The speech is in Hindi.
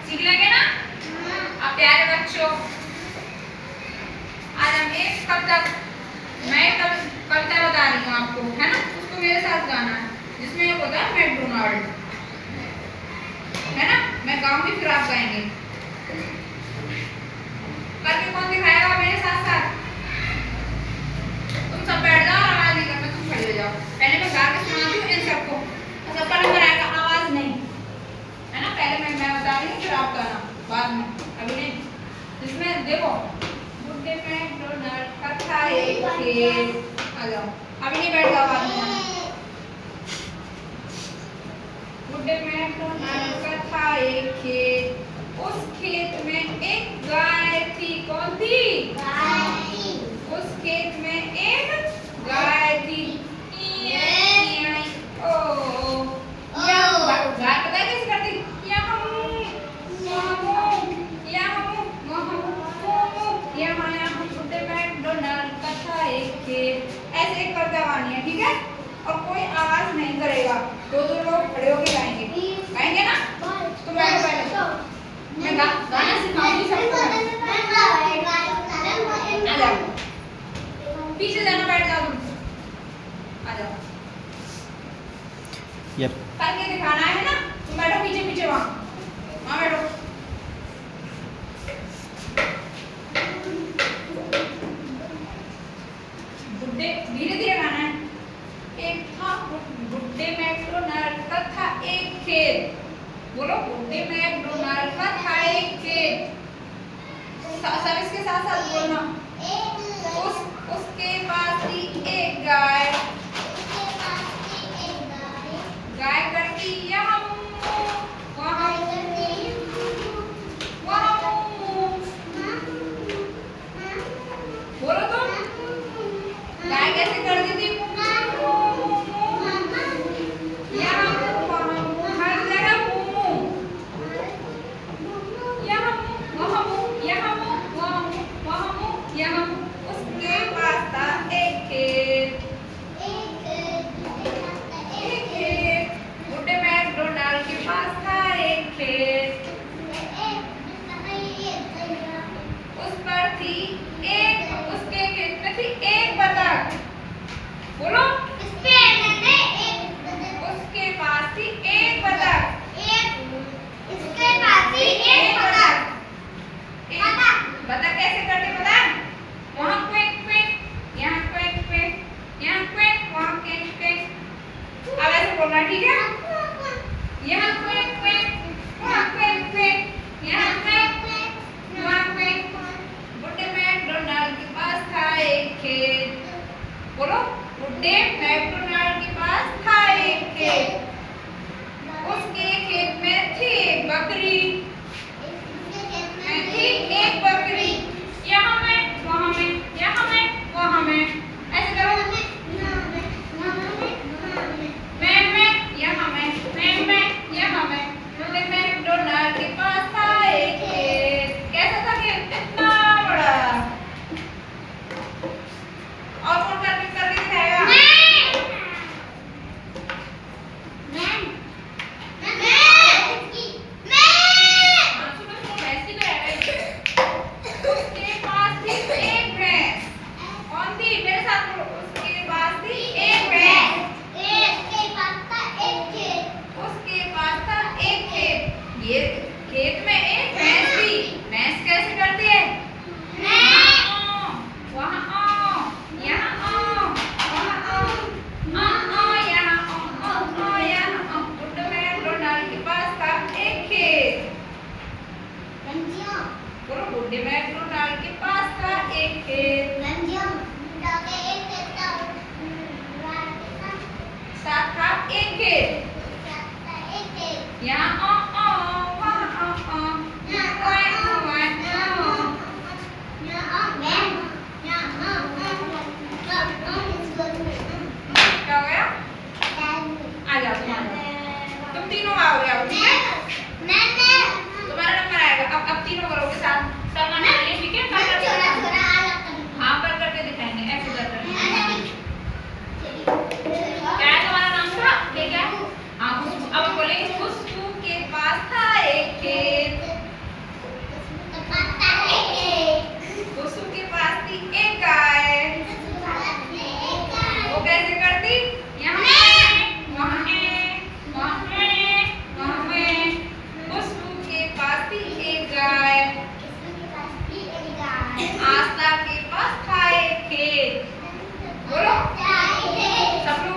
सीख लेंगे ना? अब प्यारे बच्चों, आज हम एक कविता बता रही हूँ आपको, है ना? उसको मेरे साथ गाना है, जिसमें एक होता है मैकडोनाल्ड, है ना? मैं गाऊंगी फिर आप गाएंगे। करके कौन दिखाएगा मेरे साथ साथ? तुम सब बैठ जाओ, आवाज नहीं करना, तुम खड़े हो जाओ। पहले मैं गा के सुनाती हूँ इन सबको, सबका नंबर आएगा, आवाज नहीं, है ना? पहले मैं बता रही हूँ, फिर आप गाना बाद में, अभी नहीं। इसमें देखो, बुड्ढे मैकडोनाल्ड का था एक खेत, आ जाओ, अभी नहीं बैठ जाओ, बाद में। बुड्ढे मैकडोनाल्ड का था एक खेत, उस खेत में एक गाय थी। कौन थी? गाय थी। उस खेत में एक गाय थी। गाय पता है कैसे करती? बुड्ढे मैकडोनाल्ड का था एक खेत, ऐसे एक करता वानी है, ठीक है? और कोई आवाज नहीं करेगा, दो लोग खड़े होके गाएंगे, गाएंगे ना? तुम बैठो पहले, मैं गाना सिखाऊंगी सबको। आ जाओ, पीछे जाना, बैठ जाओ तुम, आ जाओ। करके दिखाना है ना? तुम बैठो पीछे पीछे, वहाँ बैठो। बुड्ढे, धीरे धीरे गाना है। एक था बुड्ढे मैकडोनाल्ड का था एक खेत, बोलो, बुड्ढे मैकडोनाल्ड का था एक खेत, सब इसके साथ साथ बोलना। उसके पास थी एक गाय, गाय करती यहाँ वहाँ बोलो तुम, गाय कैसे करती थी? बोलो, उसके पास थी एक बतख, उसके पास थी एक बतख। बतख कैसे करते पता है? वहाँ क्विक क्विक, यहाँ क्विक क्विक, यहाँ क्विक, वहाँ क्विक क्विक। अब ऐसे बोलना, ठीक है? यहाँ क्विक क्विक, वहाँ क्विक क्विक, यहाँ क्विक क्विक, वहाँ क्विक। बुड्ढे मैकडोनाल्ड के पास था एक खेत, बोलो, बुड्ढे मैकडोनाल्ड के पास था एक खेत, उसके खेत में थी एक बकरी, एक बकरी, यहाँ में वहाँ में, यहाँ में वहाँ में, ऐसे करो। मैं यहाँ में यहाँ में। बुड्ढे मैकडोनाल्ड के पास था एक खेत, कैसा था खेत? इतना बड़ा। और कौन करके दिखाएगा? खेत में एक भैंस थी। भैंस कैसे करती है? वहाँ यहाँ वहाँ यहाँ। बुड्ढे मैकडोनाल्ड के पास था एक खेत, बोलो, बुड्ढे मैकडोनाल्ड के पास था एक खेत, साथ था एक खेत, यहाँ तुम तीनों आओगे, अब ठीक है? तुम्हारा नंबर आएगा, अब तीनों करोगे साथ साथ, ठीक है? हाँ, कर करके दिखाएंगे, ऐसे कर करके। क्या है तुम्हारा नाम था? ठीक है? हाँ, अब बोलेंगे खुशबू के पास था एक खेत, रास्ता के पास था एक खेत। बोलो सपनों